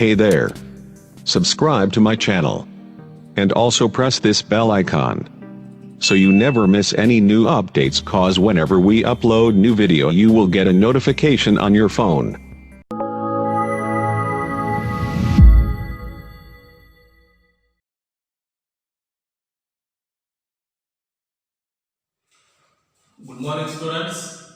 Hey there. Subscribe to my channel. And also press this bell icon. So you never miss any new updates, cause whenever we upload new video you will get a notification on your phone. Good morning, students.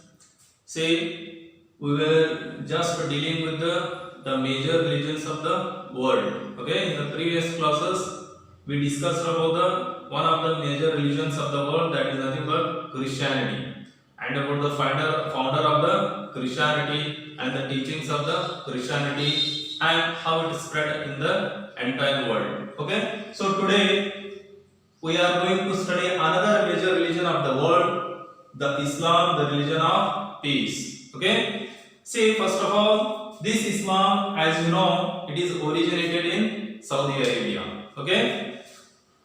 See, we were just dealing with the major religions of the world. Okay, in the previous classes, we discussed about the one of the major religions of the world, that is nothing but Christianity, and about the founder of the Christianity and the teachings of the Christianity and how it spread in the entire world. Okay, so today we are going to study another major religion of the world, the Islam, the religion of peace. Okay, see, first of all, this Islam, as you know, it is originated in Saudi Arabia. Okay,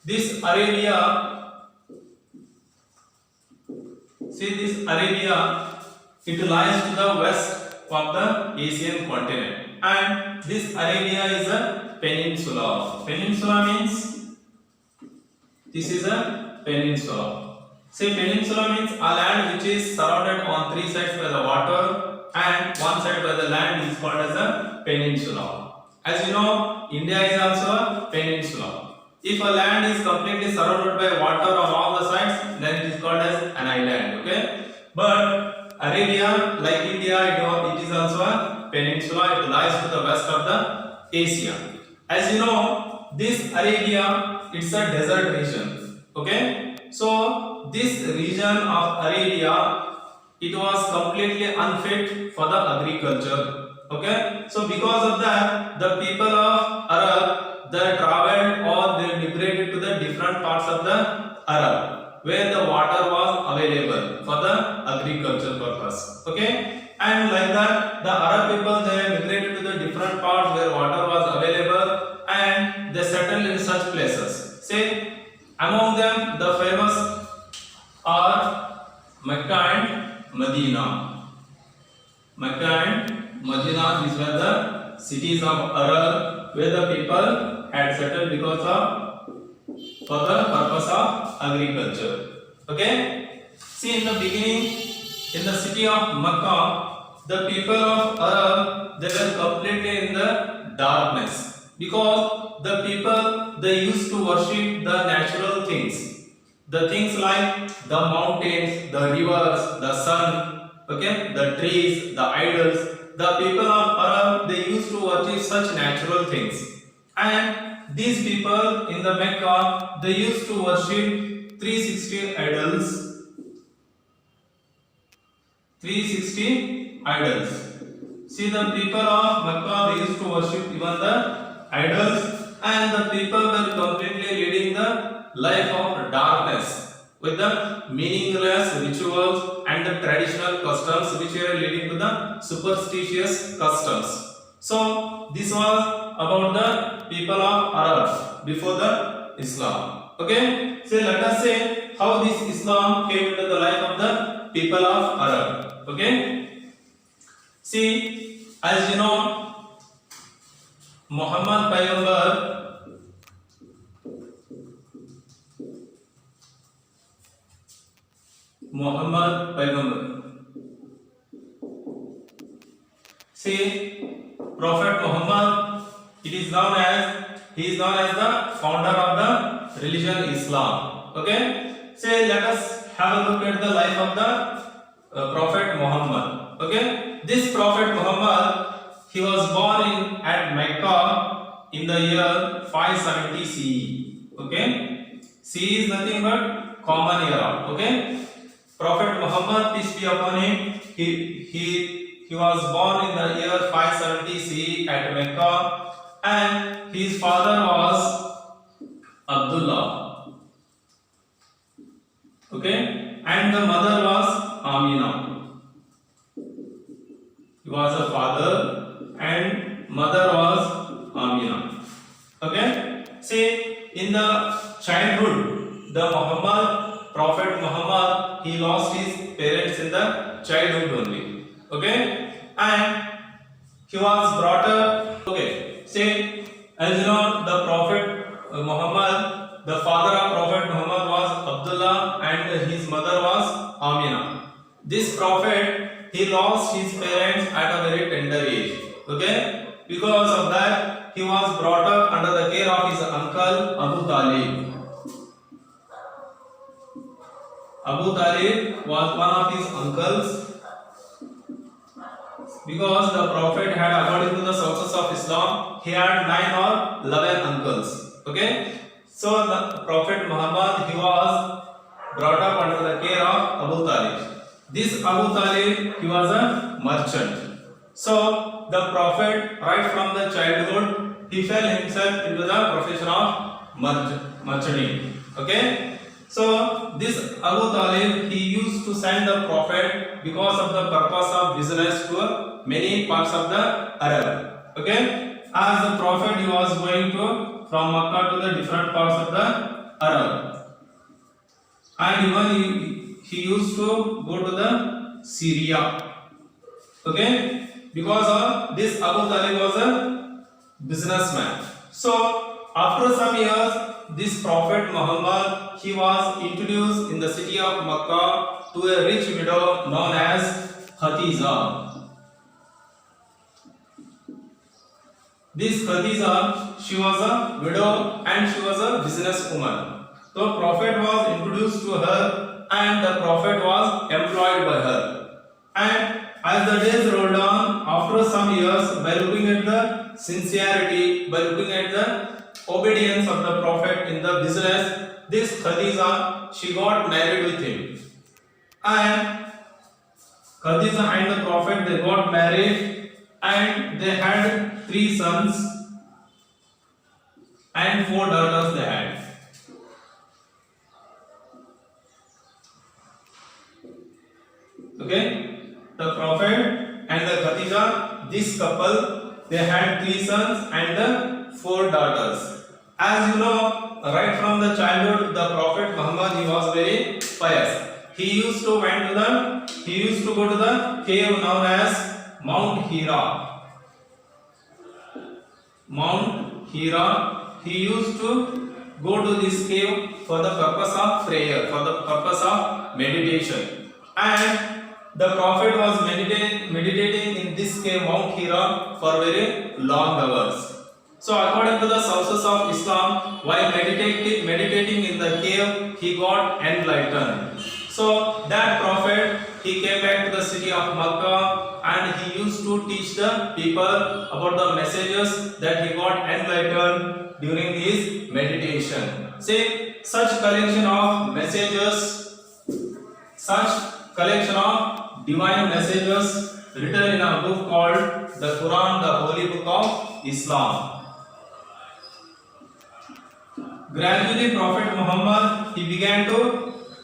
this Arabia, see, this Arabia, it lies to the west of the Asian continent, and this Arabia is a peninsula. Peninsula means this is a peninsula. Say, peninsula means a land which is surrounded on three sides by the water and one side by the land is called as a peninsula. As you know, India is also a peninsula. If a land is completely surrounded by water on all the sides, then it is called as an island. Okay, but Arabia, like India, it is also a peninsula. It lies to the west of the Asia. As you know, this Arabia, it's a desert region. Okay, so this region of Arabia, it was completely unfit for the agriculture. Okay, so because of that, the people of Arab, they traveled or they migrated to the different parts of the Arab where the water was available for the agriculture purpose. Okay, and like that, the Arab people, they migrated to the different parts where water was available and they settled in such places. Say, among them, the famous are Mecca and Medina. Mecca and Medina, these were the cities of Arab where the people had settled because of for the purpose of agriculture. Okay? See, in the beginning, in the city of Mecca, the people of Arab, they were completely in the darkness because the people, they used to worship the natural things, the things like the mountains, the rivers, the sun, okay, the trees, the idols. The people of Arab, they used to worship such natural things, and these people in the Mecca, they used to worship 360 idols. 360 idols. See, the people of Mecca, they used to worship even the idols, and the people were completely leading the life of darkness with the meaningless rituals and the traditional customs which were leading to the superstitious customs. So, this was about the people of Arab before the Islam. Okay, so let us say how this Islam came into the life of the people of Arab. Okay, see, as you know, Muhammad Paygambar. See, Prophet Muhammad, he is known as the founder of the religion Islam. Okay, say, let us have a look at the life of the Prophet Muhammad. Okay, this Prophet Muhammad, he was born at Mecca in the year 570 CE. Okay, CE is nothing but common era. Okay, Prophet Muhammad, peace be upon him, he was born in the year 570 CE at Mecca, and his father was Abdullah. Okay, and the mother was Amina. He was a father and mother was Amina. Okay, see, in the childhood, the Prophet Muhammad, he lost his parents in the childhood only. Okay, and he was brought up. Okay, See, as you know, the Prophet Muhammad, the father of Prophet Muhammad was Abdullah and his mother was Amina. This Prophet, he lost his parents at a very tender age. Okay? Because of that, he was brought up under the care of his uncle Abu Talib. Abu Talib was one of his uncles. Because the Prophet had, according to the sources of Islam, he had 9 or 11 uncles. Okay? So the Prophet Muhammad, he was brought up under the care of Abu Talib. This Abu Talib, he was a merchant. So the Prophet, right from the childhood, he fell himself into the profession of merchanting. Okay? So this Abu Talib, he used to send the Prophet because of the purpose of business to many parts of the Arab. Okay? As the Prophet, he was going to from Makkah to the different parts of the Arab. And even he used to go to the Syria. Okay? Because of this, Abu Talib was a businessman. So after some years, this Prophet Muhammad, he was introduced in the city of Makkah to a rich widow known as Khadija. This Khadija, she was a widow and she was a businesswoman. So Prophet was introduced to her and the Prophet was employed by her. And as the days rolled on, after some years, by looking at the sincerity, by looking at the obedience of the Prophet in the business, this Khadija, she got married with him. And Khadija and the Prophet, they got married and they had 3 sons and 4 daughters they had. Okay? The Prophet and the Khadija, this couple, they had 3 sons and 4 daughters. As you know, right from the childhood, the Prophet Muhammad, he was very pious. He used to go to the cave known as Mount Hira. Mount Hira. He used to go to this cave for the purpose of prayer, for the purpose of meditation. And the Prophet was meditating in this cave, Mount Hira, for very long hours. So according to the sources of Islam, while meditating in the cave, he got enlightened. So that Prophet, he came back to the city of Makkah and he used to teach the people about the messages that he got enlightened during his meditation. See, such collection of divine messages written in a book called the Quran, the Holy Book of Islam. Gradually, Prophet Muhammad, he began to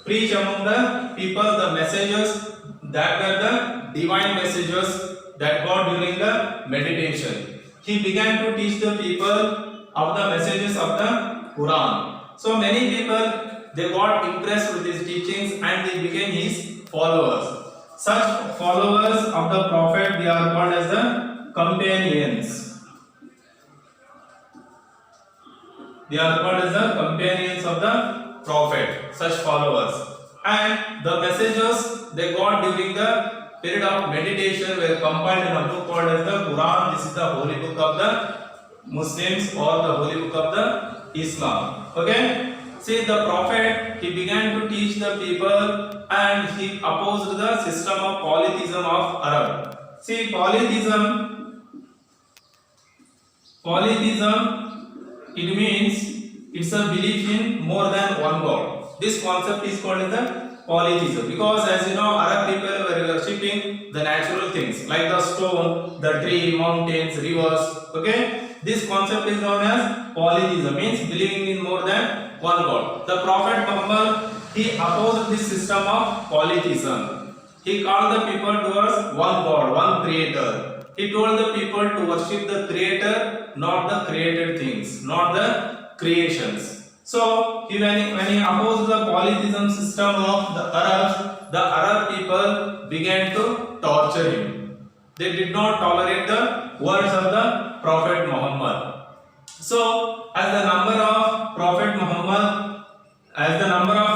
preach among the people the messages that were the divine messages that got during the meditation. He began to teach the people of the messages of the Quran. So many people, they got impressed with his teachings and they became his followers. Such followers of the Prophet, they are called as the companions. They are called as the companions of the Prophet, such followers. And the messages they got during the period of meditation were compiled in a book called as the Quran. This is the holy book of the Muslims or the holy book of the Islam. Okay? See, the Prophet, he began to teach the people and he opposed the system of polytheism of Arab. See, polytheism, it means it's a belief in more than one God. This concept is called as the polytheism because as you know, Arab people were worshipping the natural things like the stone, the tree, mountains, rivers. Okay, this concept is known as polytheism, means believing in more than one God. The Prophet Muhammad, he opposed this system of polytheism. He called the people towards one God, one creator. He told the people to worship the creator, not the created things, not the creations. So when he opposed the polytheism system of the Arab people began to torture him. They did not tolerate the words of the Prophet Muhammad. So, as the number of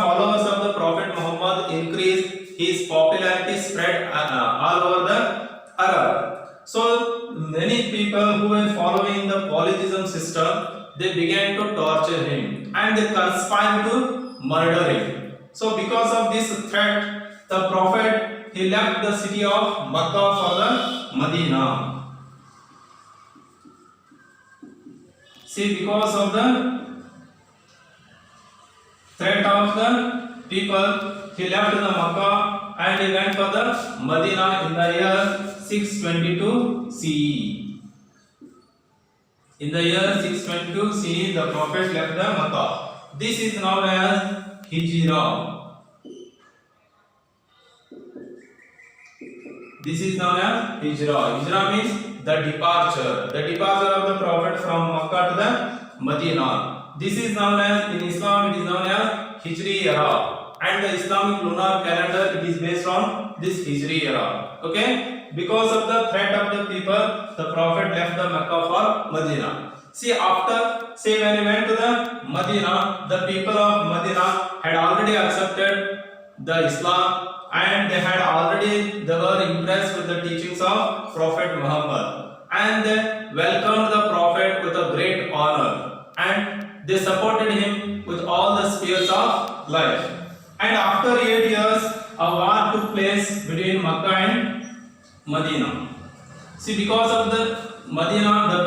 followers of the Prophet Muhammad increased, his popularity spread all over the Arab. So, many people who were following the polytheism system, they began to torture him and they conspired to murder him. So, because of this threat, the Prophet he left the city of Makkah for the Medina. See, because of the threat of the people, he left the Makkah and he went for the Medina in the year 622 CE. In the year 622 CE, the Prophet left the Makkah. This is known as Hijrah. This is known as Hijrah. Hijrah means the departure of the Prophet from Makkah to the Medina. This is known as, in Islam, it is known as Hijri era, and the Islamic lunar calendar it is based on this Hijri era. Okay, because of the threat of the people, the Prophet left the Makkah for Medina. See, when he went to the Medina, the people of Medina had already accepted the Islam, and they were impressed with the teachings of Prophet Muhammad, and they welcomed the Prophet with a great honor, and they supported him with all the spheres of life. And after 8 years, a war took place between Makkah and Medina. See, because of the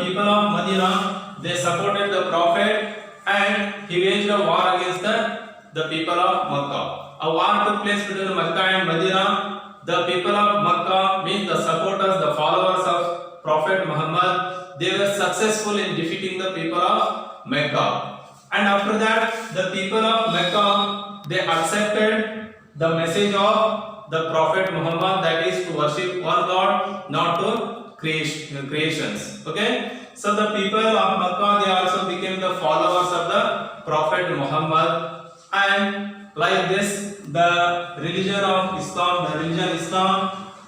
people of Medina, they supported the Prophet, and he waged a war against the people of Makkah. A war took place between Makkah and Medina. The people of Makkah, means the supporters, the followers of Prophet Muhammad, they were successful in defeating the people of Mecca. And after that, the people of Mecca, they accepted the message of the Prophet Muhammad, that is to worship one God, not to creations. Okay? So the people of Makkah, they also became the followers of the Prophet Muhammad, and like this, the religion Islam,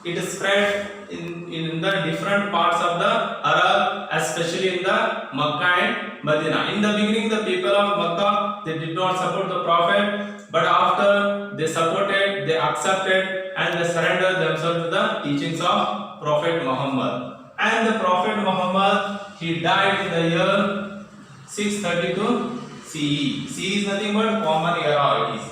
it spread in the different parts of the Arab, especially in the Makkah and Medina. In the beginning, the people of Makkah, they did not support the Prophet, but after they supported, they accepted, and they surrendered themselves to the teachings of Prophet Muhammad. And the Prophet Muhammad, he died in the year 632 CE. CE is nothing but common era it is.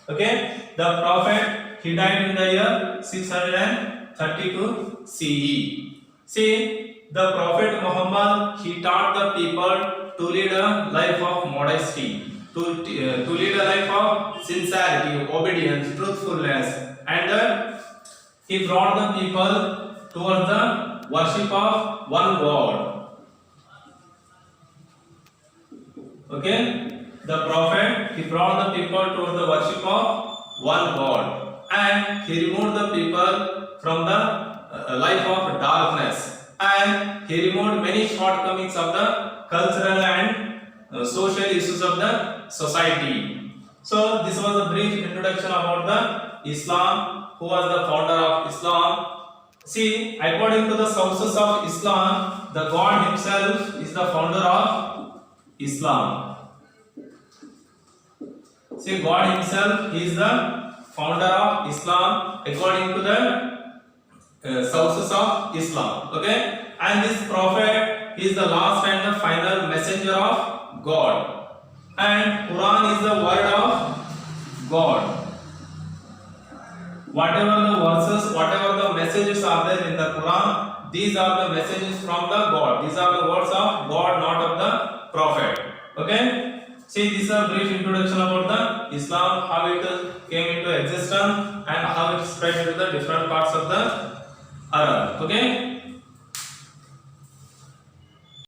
Okay, the Prophet he died in the year 632 CE. See, the Prophet Muhammad he taught the people to lead a life of modesty, to lead a life of sincerity, obedience, truthfulness, and he brought the people towards the worship of one God. Okay. The Prophet, he brought the people towards the worship of one God, and he removed the people from the life of darkness, and he removed many shortcomings of the cultural and social issues of the society. So this was a brief introduction about the Islam, who was the founder of Islam. See, according to the sources of Islam, the God himself is the founder of Islam. See, God himself is the founder of Islam according to the sources of Islam. Okay, and this Prophet is the last and the final messenger of God, and Quran is the word of God. Whatever the verses, whatever the messages are there in the Quran, these are the messages from the God. These are the words of God, not of the Prophet. Okay. See, this is a brief introduction about the Islam, how it came into existence and how it spread into the different parts of the Arab. Okay.